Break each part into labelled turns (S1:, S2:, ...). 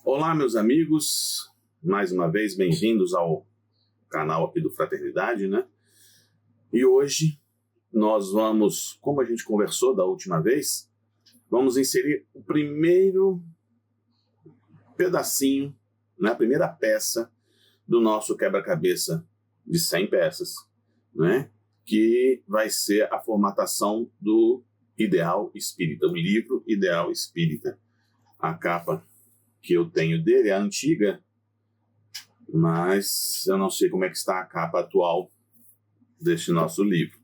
S1: Olá, meus amigos, mais uma vez bem-vindos ao canal aqui do Fraternidade, né? E hoje nós vamos, como a gente conversou da última vez, vamos inserir o primeiro pedacinho, né? A primeira peça do nosso quebra-cabeça de 100 peças, né? Que vai ser a formatação do Ideal Espírita, o livro Ideal Espírita. A capa que eu tenho dele é antiga, mas eu não sei como é que está a capa atual deste nosso livro.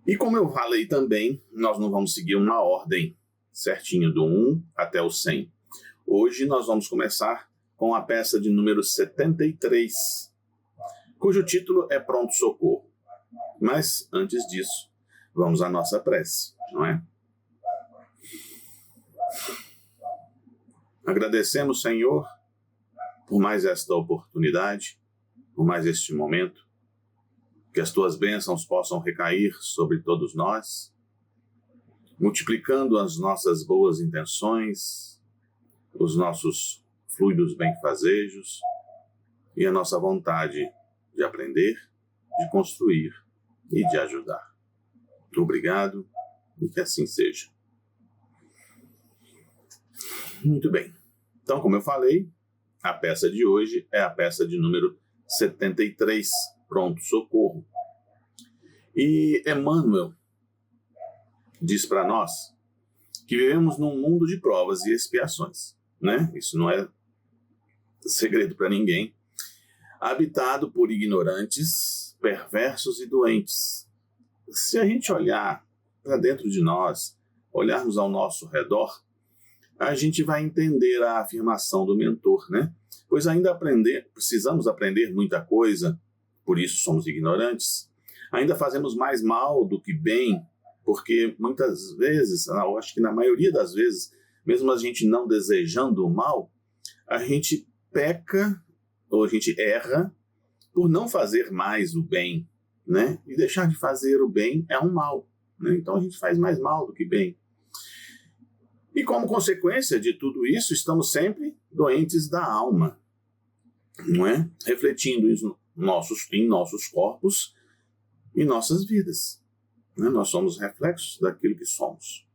S1: E como eu falei também, nós não vamos seguir uma ordem certinho do 1 até o 100. Hoje nós vamos começar com a peça de número 73, cujo título é Pronto Socorro. Mas antes disso, vamos à nossa prece, não é? Agradecemos, Senhor, por mais esta oportunidade, por mais este momento, que as Tuas bênçãos possam recair sobre todos nós, multiplicando as nossas boas intenções, os nossos fluidos benfazejos e a nossa vontade de aprender, de construir e de ajudar. Obrigado e que assim seja. Muito bem. Então, como eu falei, a peça de hoje é a peça de número 73, Pronto Socorro. E Emmanuel diz para nós que vivemos num mundo de provas e expiações, né? Isso não é segredo para ninguém. Habitado por ignorantes, perversos e doentes. Se a gente olhar para dentro de nós, olharmos ao nosso redor, a gente vai entender a afirmação do mentor, né? Pois ainda precisamos aprender muita coisa, por isso somos ignorantes. Ainda fazemos mais mal do que bem, porque muitas vezes, eu acho que na maioria das vezes, mesmo a gente não desejando o mal, a gente peca ou a gente erra por não fazer mais o bem, né? E deixar de fazer o bem é um mal, né? Então a gente faz mais mal do que bem. E como consequência de tudo isso, estamos sempre doentes da alma, não é? Refletindo em nossos corpos e nossas vidas, né? Nós somos reflexos daquilo que somos.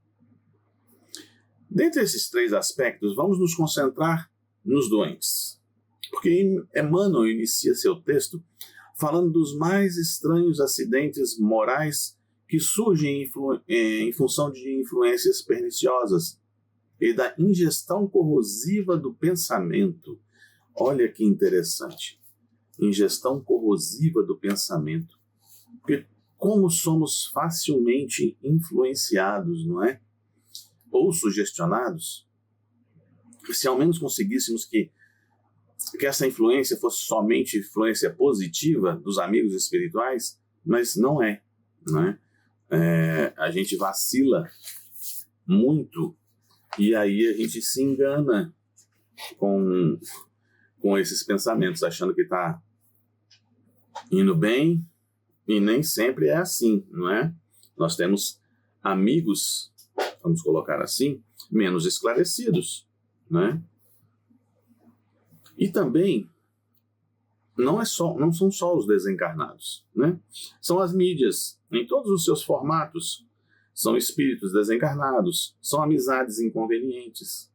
S1: Dentre esses três aspectos, vamos nos concentrar nos doentes. Porque Emmanuel inicia seu texto falando dos mais estranhos acidentes morais que surgem em função de influências perniciosas e da ingestão corrosiva do pensamento. Olha que interessante. Ingestão corrosiva do pensamento. Porque como somos facilmente influenciados, não é? Ou sugestionados. Se ao menos conseguíssemos que essa influência fosse somente influência positiva dos amigos espirituais, mas não é, não é? A gente vacila muito e aí a gente se engana com esses pensamentos, achando que está indo bem, e nem sempre é assim, não é? Nós temos amigos, vamos colocar assim, menos esclarecidos, não é? E também não são só os desencarnados, né? São as mídias, em todos os seus formatos. São espíritos desencarnados, são amizades inconvenientes.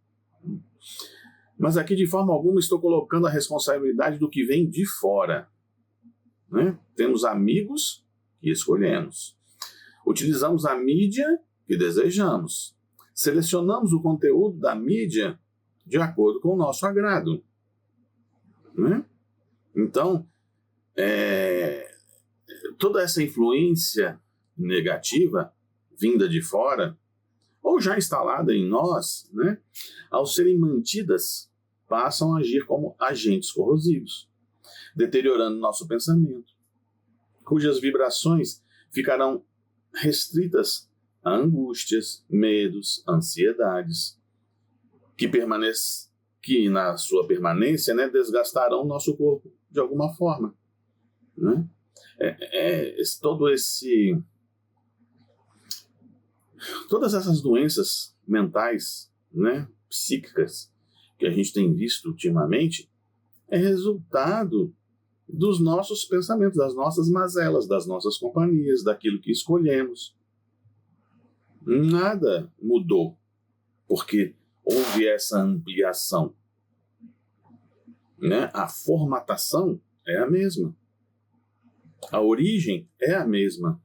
S1: Mas aqui, de forma alguma, estou colocando a responsabilidade do que vem de fora, né? Temos amigos que escolhemos. Utilizamos a mídia que desejamos. Selecionamos o conteúdo da mídia de acordo com o nosso agrado, né? Então, toda essa influência negativa vinda de fora, ou já instalada em nós, né, ao serem mantidas, passam a agir como agentes corrosivos, deteriorando nosso pensamento, cujas vibrações ficarão restritas a angústias, medos, ansiedades, que na sua permanência, né, desgastarão o nosso corpo de alguma forma, né? Todas essas doenças mentais, né, psíquicas, que a gente tem visto ultimamente é resultado dos nossos pensamentos, das nossas mazelas, das nossas companhias, daquilo que escolhemos. Nada mudou, porque houve essa ampliação. Né? A formatação é a mesma. A origem é a mesma.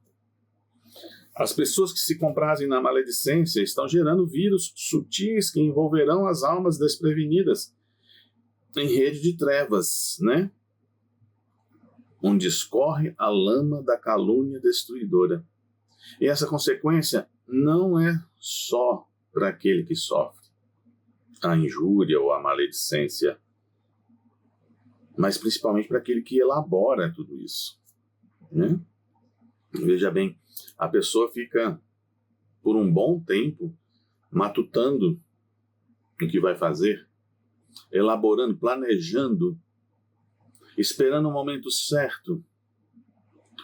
S1: As pessoas que se comprazem na maledicência estão gerando vírus sutis que envolverão as almas desprevenidas em rede de trevas, né? Onde escorre a lama da calúnia destruidora. E essa consequência não é só para aquele que sofre a injúria ou a maledicência, mas principalmente para aquele que elabora tudo isso, né? Veja bem, a pessoa fica por um bom tempo matutando o que vai fazer, elaborando, planejando, esperando o momento certo.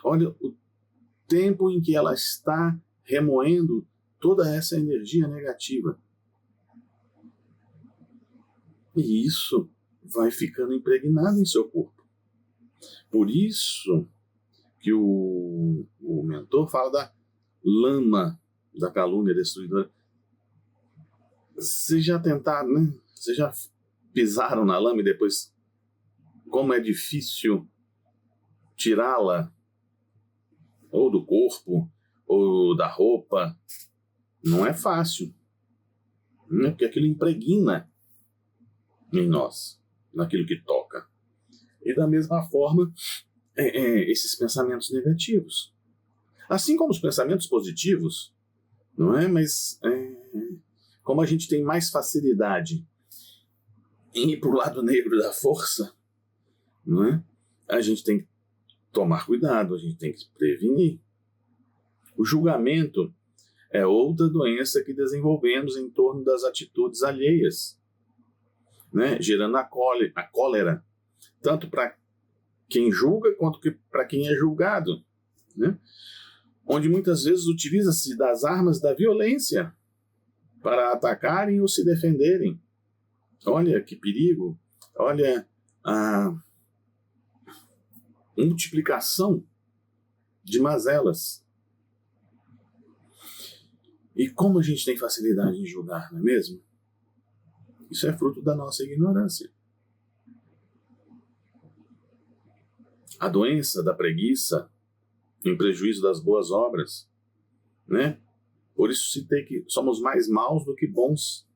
S1: Olha o tempo em que ela está remoendo toda essa energia negativa. E isso vai ficando impregnado em seu corpo. Por isso que o mentor fala da lama da calúnia destruidora. Vocês já tentaram, né? Vocês já pisaram na lama e depois, como é difícil tirá-la, ou do corpo, ou da roupa. Não é fácil, né? Porque aquilo impregna em nós, naquilo que toca. E da mesma forma, esses pensamentos negativos. Assim como os pensamentos positivos, não é? Mas como a gente tem mais facilidade em ir para o lado negro da força, não é? A gente tem que tomar cuidado, a gente tem que se prevenir. O julgamento é outra doença que desenvolvemos em torno das atitudes alheias, né? Gerando a cólera, tanto para quem julga quanto para quem é julgado, né? Onde muitas vezes utiliza-se das armas da violência para atacarem ou se defenderem. Olha que perigo, olha a multiplicação de mazelas. E como a gente tem facilidade em julgar, não é mesmo? Isso é fruto da nossa ignorância. A doença da preguiça em prejuízo das boas obras, né? Por isso citei que somos mais maus do que bons.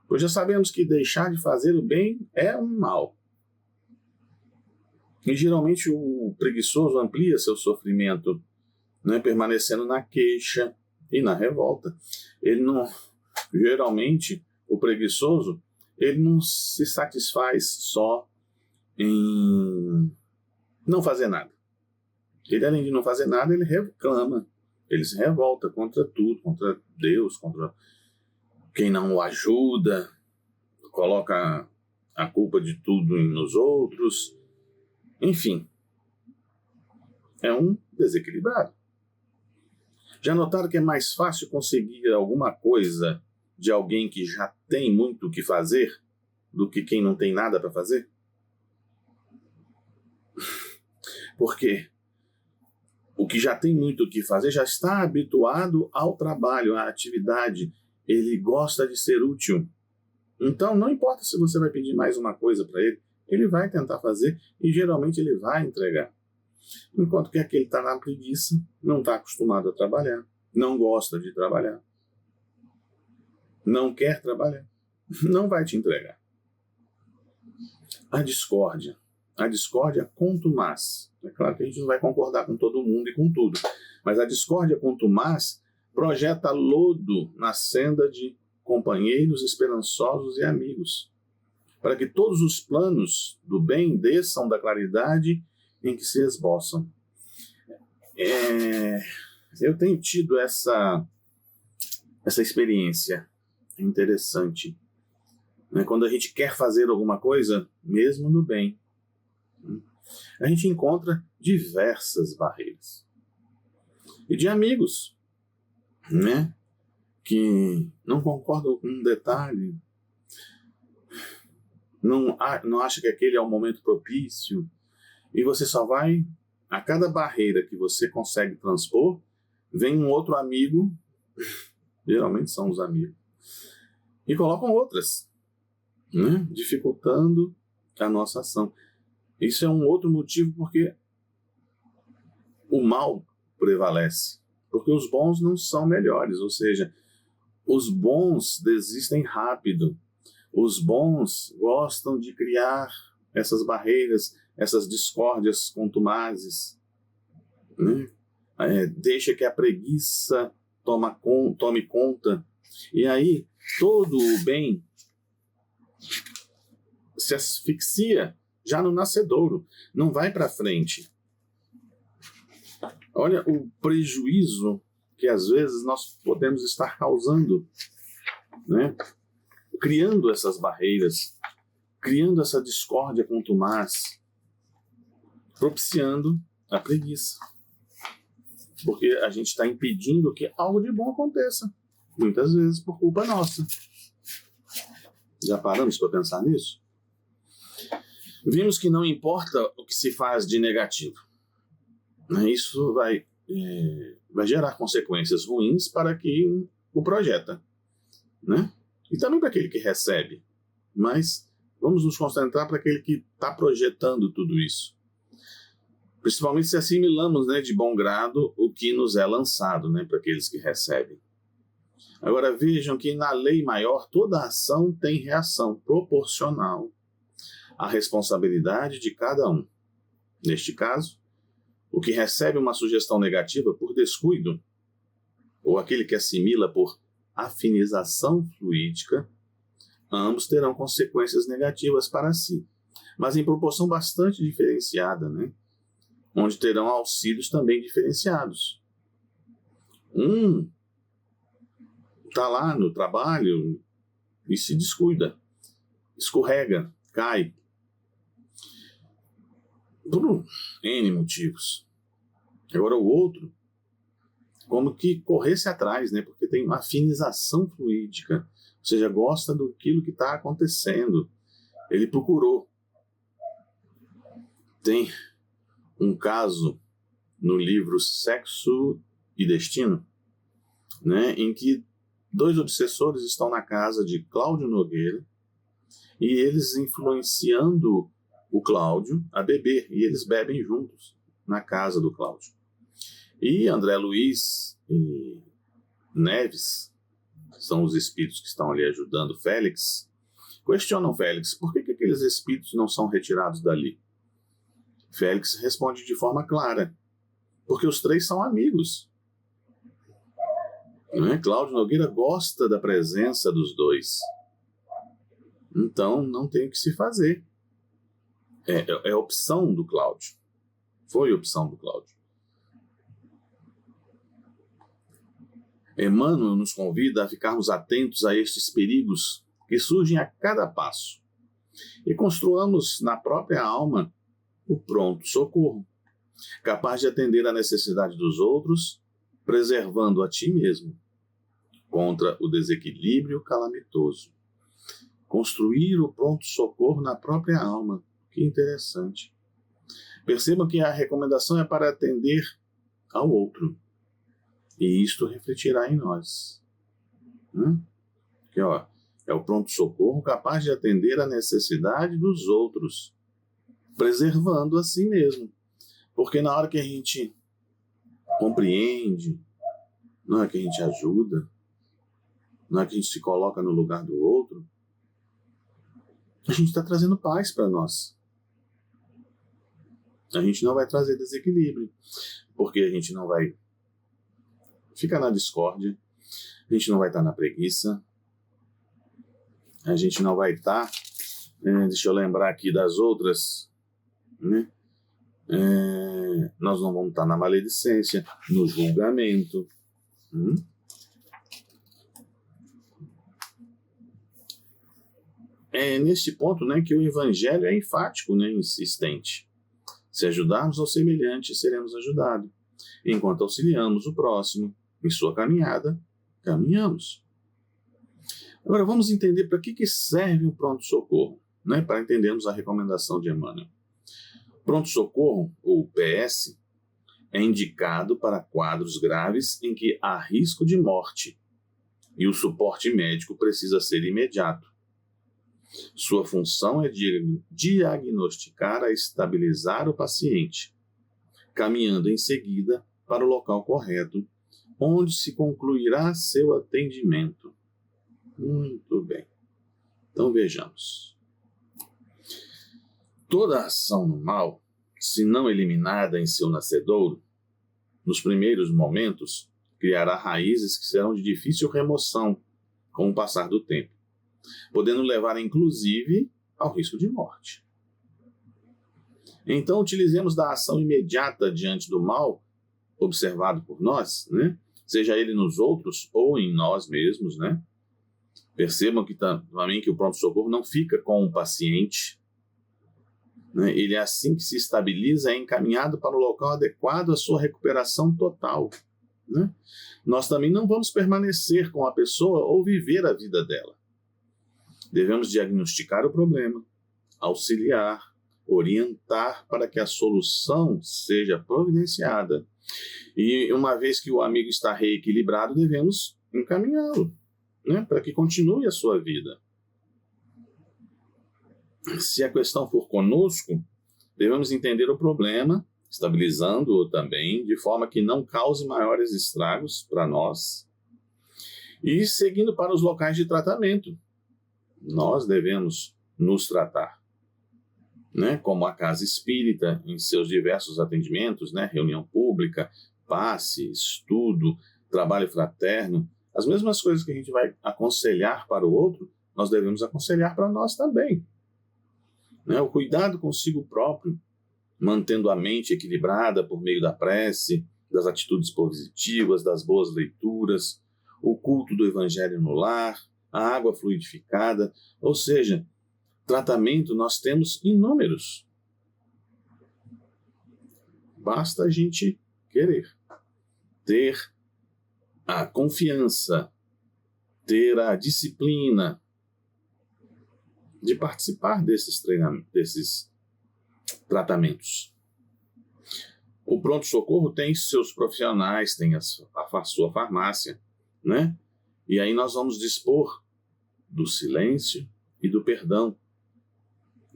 S1: Pois já sabemos que deixar de fazer o bem é um mal. E geralmente o preguiçoso amplia seu sofrimento, né, permanecendo na queixa e na revolta. Geralmente, o preguiçoso, ele não se satisfaz só em não fazer nada. Ele, além de não fazer nada, ele reclama, ele se revolta contra tudo, contra Deus, contra quem não o ajuda, coloca a culpa de tudo nos outros. Enfim, é um desequilibrado. Já notaram que é mais fácil conseguir alguma coisa de alguém que já tem muito o que fazer do que quem não tem nada para fazer? Porque o que já tem muito o que fazer já está habituado ao trabalho, à atividade. Ele gosta de ser útil. Então, não importa se você vai pedir mais uma coisa para ele, ele vai tentar fazer e geralmente ele vai entregar. Enquanto que aquele está na preguiça, não está acostumado a trabalhar, não gosta de trabalhar, não quer trabalhar, não vai te entregar. A discórdia contumaz. É claro que a gente não vai concordar com todo mundo e com tudo, mas a discórdia contumaz projeta lodo na senda de companheiros esperançosos e amigos, para que todos os planos do bem desçam da claridade em que se esboçam. Eu tenho tido essa experiência interessante, né? Quando a gente quer fazer alguma coisa, mesmo no bem, a gente encontra diversas barreiras. E de amigos, né, que não concordam com um detalhe, não acha que aquele é o momento propício, e você só vai, a cada barreira que você consegue transpor, vem um outro amigo, geralmente são os amigos, e colocam outras, né? Dificultando a nossa ação. Isso é um outro motivo porque o mal prevalece, porque os bons não são melhores, ou seja, os bons desistem rápido, os bons gostam de criar essas barreiras, essas discórdias contumazes, né? Deixa que a preguiça tome conta, e aí todo o bem se asfixia já no nascedouro, não vai para frente. Olha o prejuízo que às vezes nós podemos estar causando, né? Criando essas barreiras, criando essa discórdia contumaz, propiciando a preguiça. Porque a gente está impedindo que algo de bom aconteça, muitas vezes por culpa nossa. Já paramos para pensar nisso? Vimos que não importa o que se faz de negativo. Isso vai gerar consequências ruins para quem o projeta, né? E também para aquele que recebe. Mas vamos nos concentrar para aquele que está projetando tudo isso. Principalmente se assimilamos, né, de bom grado o que nos é lançado, né, para aqueles que recebem. Agora vejam que na lei maior toda ação tem reação proporcional à responsabilidade de cada um. Neste caso, o que recebe uma sugestão negativa por descuido, ou aquele que assimila por afinização fluídica, ambos terão consequências negativas para si, mas em proporção bastante diferenciada, né? Onde terão auxílios também diferenciados. Um está lá no trabalho e se descuida, escorrega, cai, por N motivos. Agora o outro, como que corresse atrás, né? Porque tem uma afinização fluídica, ou seja, gosta daquilo que está acontecendo. Ele procurou. Tem um caso no livro Sexo e Destino, né, em que 2 obsessores estão na casa de Cláudio Nogueira e eles influenciando o Cláudio a beber, e eles bebem juntos na casa do Cláudio. E André Luiz e Neves, são os espíritos que estão ali ajudando Félix, questionam Félix, por que aqueles espíritos não são retirados dali? Félix responde de forma clara, porque os 3 são amigos. Não é? Cláudio Nogueira gosta da presença dos 2. Então não tem o que se fazer. É opção do Cláudio. Foi opção do Cláudio. Emmanuel nos convida a ficarmos atentos a estes perigos que surgem a cada passo e construamos na própria alma o pronto socorro, capaz de atender à necessidade dos outros, preservando a ti mesmo contra o desequilíbrio calamitoso. Construir o pronto socorro na própria alma. Que interessante. Percebam que a recomendação é para atender ao outro. E isto refletirá em nós. Que, é o pronto socorro capaz de atender à necessidade dos outros, preservando a si mesmo. Porque na hora que a gente compreende, na hora que a gente ajuda, na hora que a gente se coloca no lugar do outro, a gente está trazendo paz para nós. A gente não vai trazer desequilíbrio, porque a gente não vai ficar na discórdia, a gente não vai estar na preguiça, a gente não vai estar, deixa eu lembrar aqui das outras, né? Nós não vamos estar na maledicência, no julgamento. É neste ponto, né, que o Evangelho é enfático, né, insistente. Se ajudarmos ao semelhante, seremos ajudados. Enquanto auxiliamos o próximo em sua caminhada, caminhamos. Agora vamos entender para que serve o pronto-socorro. né, para entendermos a recomendação de Emmanuel. Pronto-socorro, ou PS, é indicado para quadros graves em que há risco de morte e o suporte médico precisa ser imediato. Sua função é diagnosticar e estabilizar o paciente, caminhando em seguida para o local correto, onde se concluirá seu atendimento. Muito bem. Então vejamos. Toda ação no mal, se não eliminada em seu nascedouro, nos primeiros momentos, criará raízes que serão de difícil remoção com o passar do tempo, podendo levar inclusive ao risco de morte. Então, utilizemos da ação imediata diante do mal observado por nós, né? Seja ele nos outros ou em nós mesmos, né? Percebam que também que o pronto-socorro não fica com o paciente, né? Ele é assim que se estabiliza, é encaminhado para o local adequado à sua recuperação total, né? Nós também não vamos permanecer com a pessoa ou viver a vida dela. Devemos diagnosticar o problema, auxiliar, orientar para que a solução seja providenciada. E uma vez que o amigo está reequilibrado, devemos encaminhá-lo, né, para que continue a sua vida. Se a questão for conosco, devemos entender o problema, estabilizando-o também, de forma que não cause maiores estragos para nós, e seguindo para os locais de tratamento. Nós devemos nos tratar, né? Como a casa espírita, em seus diversos atendimentos, né? Reunião pública, passe, estudo, trabalho fraterno, as mesmas coisas que a gente vai aconselhar para o outro, nós devemos aconselhar para nós também, né? O cuidado consigo próprio, mantendo a mente equilibrada por meio da prece, das atitudes positivas, das boas leituras, o culto do evangelho no lar, a água fluidificada, ou seja, tratamento nós temos inúmeros. Basta a gente querer, ter a confiança, ter a disciplina de participar desses tratamentos. O pronto-socorro tem seus profissionais, tem a sua farmácia, né? E aí nós vamos dispor do silêncio e do perdão,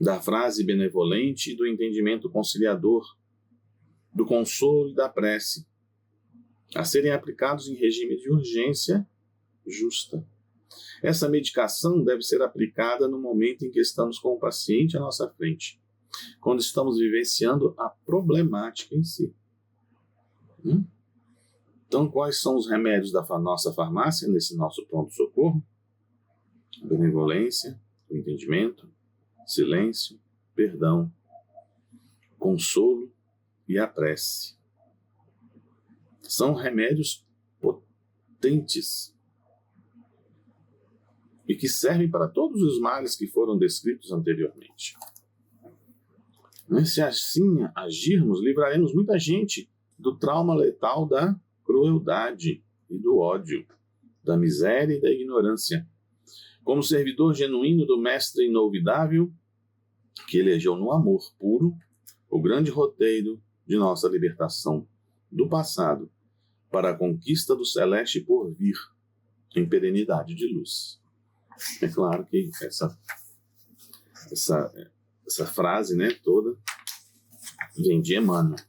S1: da frase benevolente e do entendimento conciliador, do consolo e da prece, a serem aplicados em regime de urgência justa. Essa medicação deve ser aplicada no momento em que estamos com o paciente à nossa frente, quando estamos vivenciando a problemática em si. Então, quais são os remédios da nossa farmácia nesse nosso pronto-socorro? Benevolência, entendimento, silêncio, perdão, consolo e a prece. São remédios potentes e que servem para todos os males que foram descritos anteriormente. Se assim agirmos, livraremos muita gente do trauma letal da crueldade e do ódio, da miséria e da ignorância. Como servidor genuíno do Mestre inolvidável, que elegeu no amor puro o grande roteiro de nossa libertação do passado para a conquista do celeste por vir em perenidade de luz. É claro que essa frase, né, toda vem de Emmanuel,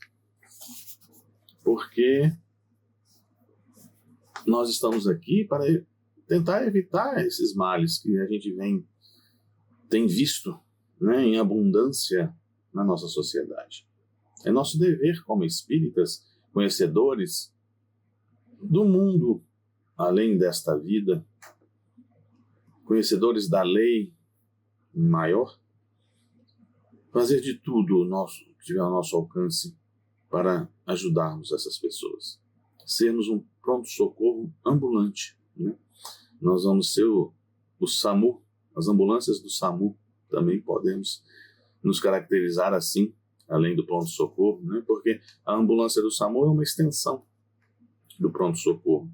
S1: porque nós estamos aqui para tentar evitar esses males que a gente tem visto, né, em abundância na nossa sociedade. É nosso dever como espíritas, conhecedores do mundo além desta vida, conhecedores da lei maior, fazer de tudo que tiver ao nosso alcance para ajudarmos essas pessoas. Sermos um pronto-socorro ambulante, né? Nós vamos ser o SAMU, as ambulâncias do SAMU, também podemos nos caracterizar assim, além do pronto-socorro, né? Porque a ambulância do SAMU é uma extensão do pronto-socorro.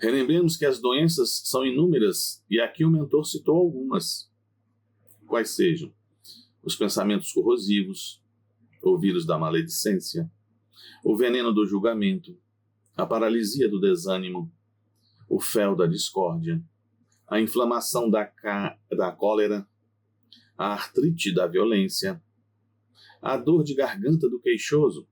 S1: Relembremos que as doenças são inúmeras e aqui o mentor citou algumas. Quais sejam? Os pensamentos corrosivos, o vírus da maledicência, o veneno do julgamento, a paralisia do desânimo, o fel da discórdia, a inflamação da cólera, a artrite da violência, a dor de garganta do queixoso.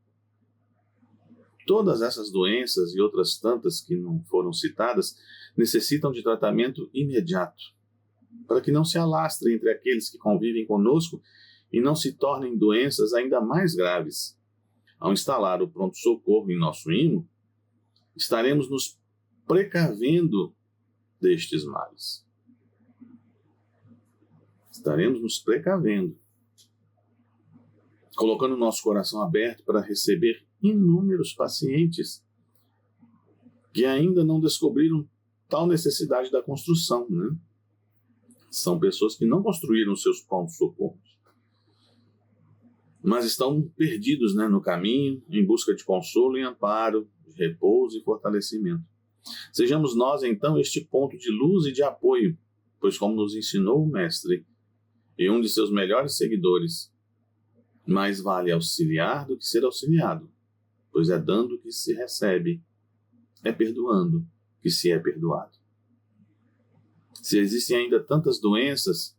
S1: Todas essas doenças e outras tantas que não foram citadas necessitam de tratamento imediato, para que não se alastre entre aqueles que convivem conosco e não se tornem doenças ainda mais graves. Ao instalar o pronto-socorro em nosso imo, estaremos nos precavendo destes males. Estaremos nos precavendo, colocando nosso coração aberto para receber inúmeros pacientes que ainda não descobriram tal necessidade da construção, né? São pessoas que não construíram seus prontos-socorros, mas estão perdidos, né, no caminho, em busca de consolo e amparo, de repouso e fortalecimento. Sejamos nós, então, este ponto de luz e de apoio, pois como nos ensinou o Mestre e um de seus melhores seguidores, mais vale auxiliar do que ser auxiliado, pois é dando que se recebe, é perdoando que se é perdoado. Se existem ainda tantas doenças,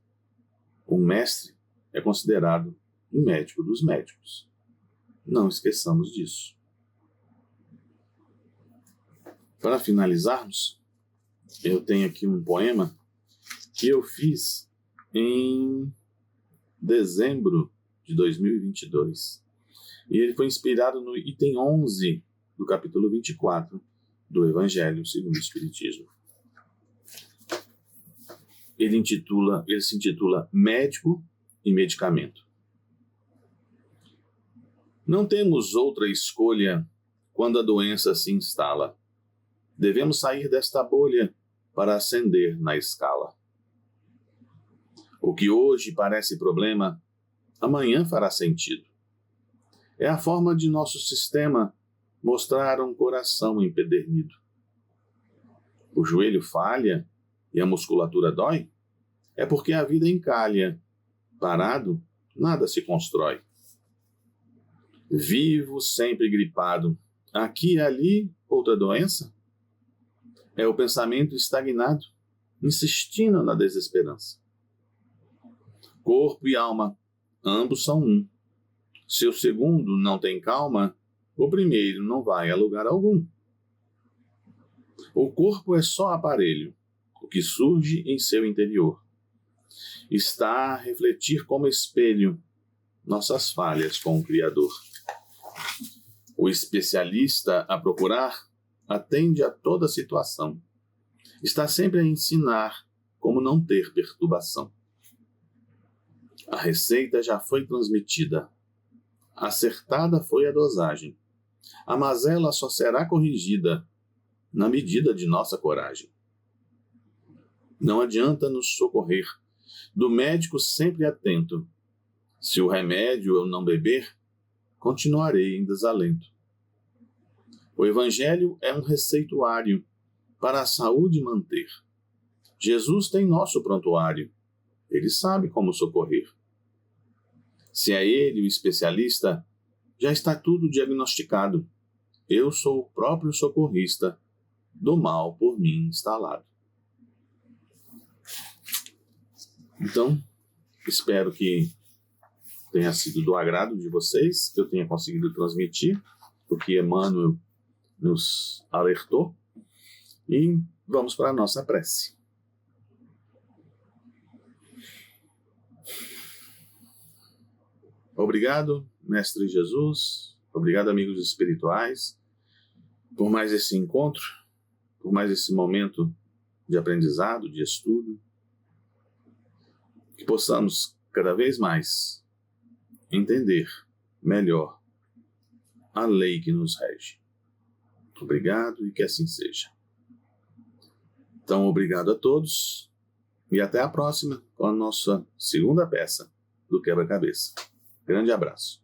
S1: o Mestre é considerado o médico dos médicos. Não esqueçamos disso. Para finalizarmos, eu tenho aqui um poema que eu fiz em dezembro de 2022. E ele foi inspirado no item 11 do capítulo 24 do Evangelho segundo o Espiritismo. Ele se intitula Médico e Medicamento. Não temos outra escolha quando a doença se instala. Devemos sair desta bolha para ascender na escala. O que hoje parece problema, amanhã fará sentido. É a forma de nosso sistema mostrar um coração empedernido. O joelho falha e a musculatura dói? É porque a vida encalha. Parado, nada se constrói. Vivo sempre gripado. Aqui e ali, outra doença? É o pensamento estagnado, insistindo na desesperança. Corpo e alma, ambos são um. Se o segundo não tem calma, o primeiro não vai a lugar algum. O corpo é só aparelho, o que surge em seu interior. Está a refletir como espelho nossas falhas com o Criador. O especialista a procurar atende a toda situação. Está sempre a ensinar como não ter perturbação. A receita já foi transmitida. Acertada foi a dosagem. A mazela só será corrigida na medida de nossa coragem. Não adianta nos socorrer, do médico sempre atento. Se o remédio eu não beber, continuarei em desalento. O Evangelho é um receituário para a saúde manter. Jesus tem nosso prontuário. Ele sabe como socorrer. Se é ele o especialista, já está tudo diagnosticado. Eu sou o próprio socorrista do mal por mim instalado. Então, espero que tenha sido do agrado de vocês, que eu tenha conseguido transmitir o que Emmanuel nos alertou. E vamos para a nossa prece. Obrigado, Mestre Jesus. Obrigado, amigos espirituais, por mais esse encontro, por mais esse momento de aprendizado, de estudo. Que possamos cada vez mais entender melhor a lei que nos rege. Obrigado e que assim seja. Então, obrigado a todos e até a próxima com a nossa segunda peça do quebra-cabeça. Grande abraço.